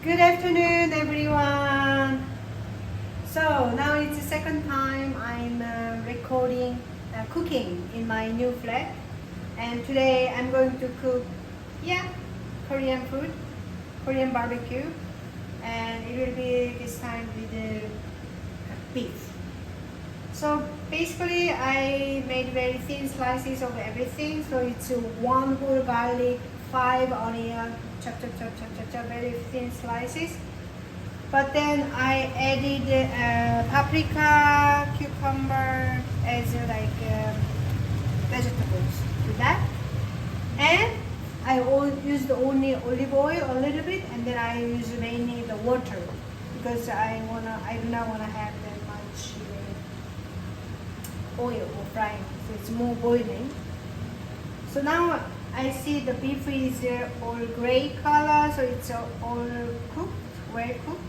Good afternoon, everyone. So now it's the second time I'm recording cooking in my new flat, and today I'm going to cook, Korean food, Korean barbecue, and it will be this time with beef. So basically, I made very thin slices of everything. So it's one whole garlic, 5 onion, chop, very thin slices. But then I added paprika, cucumber as vegetables to that, and I used only olive oil a little bit, and then I use mainly the water because I do not wanna have that much oil or frying, so it's more boiling. So now I see the beef is all gray color, so it's all cooked, well cooked.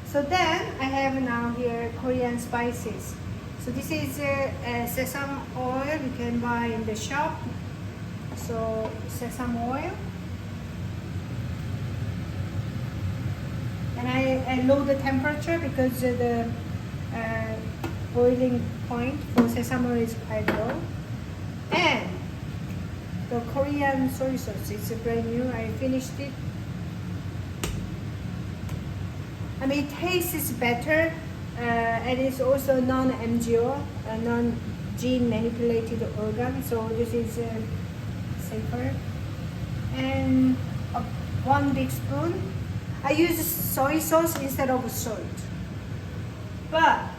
So then I have now here Korean spices. So this is sesame oil you can buy in the shop. So sesame oil. And I lower the temperature because the boiling point for sesame oil is quite low. And the Korean soy sauce, it's brand new, I finished it. I mean, it tastes better, and it's also non-MGO, non-gene manipulated organ, so this is safer. And 1 big spoon. I use soy sauce instead of salt. But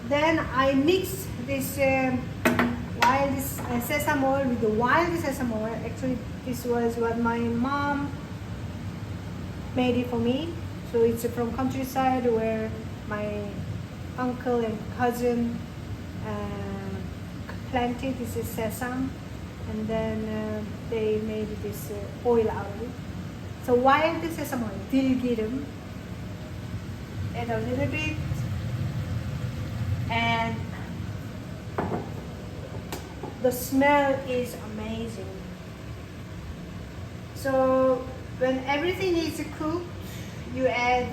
then I mix this wild sesame oil with the wild sesame oil. Actually, this was what my mom made it for me. So it's from countryside where my uncle and cousin planted this sesame, and then they made this oil out of it. So wild sesame oil, dilgirim, add a little bit, and the smell is amazing. So when everything is cooked, you add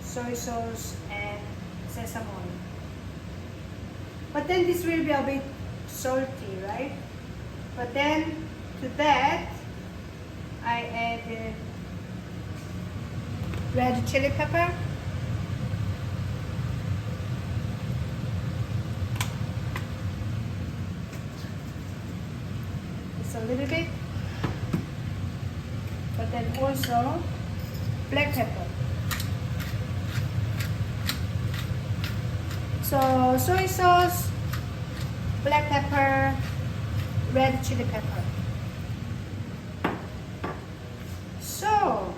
soy sauce and sesame oil. But then this will be a bit salty, right? But then to that, I add red chili pepper. Just a little bit. But then also black pepper. So soy sauce, black pepper, red chili pepper. So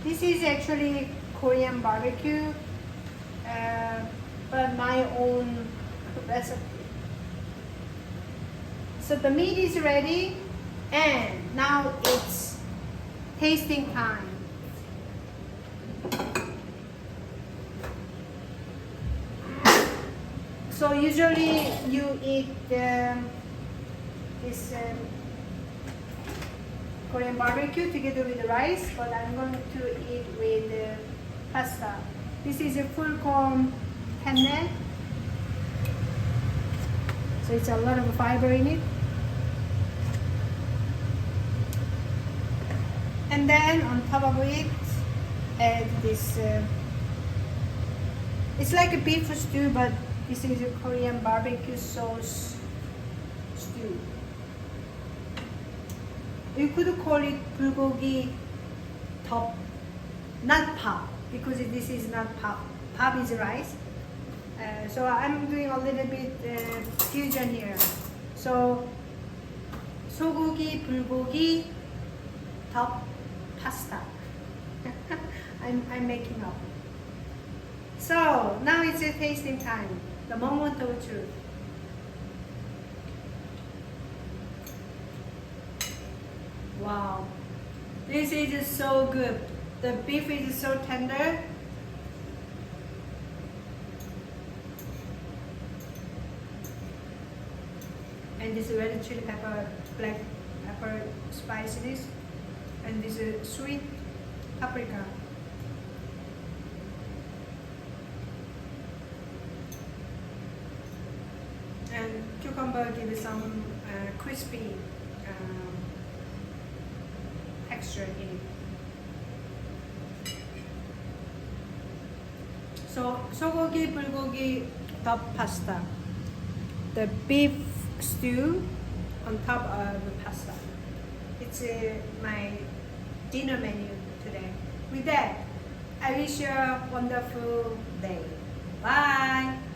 this is actually Korean barbecue, but my own recipe. So the meat is ready, and now it's tasting time. So usually you eat this Korean barbecue together with the rice, but I'm going to eat with pasta. This is a full corn penne, so it's a lot of fiber in it. And then on top of it, add this. It's like a beef stew, but this is a Korean barbecue sauce stew. You could call it bulgogi top, not pap, because this is not pap. Pap is rice. So I'm doing a little bit fusion here. So sogogi, bulgogi, top pasta. I'm making up. So now it's a tasting time. The moment of truth. Wow, this is so good. The beef is so tender. And this red chili pepper, black pepper spices, and this is sweet paprika. And cucumber gives some crispy texture in it. So sogogi bulgogi top pasta. The beef stew on top of the pasta. It's my dinner menu today. With that, I wish you a wonderful day. Bye!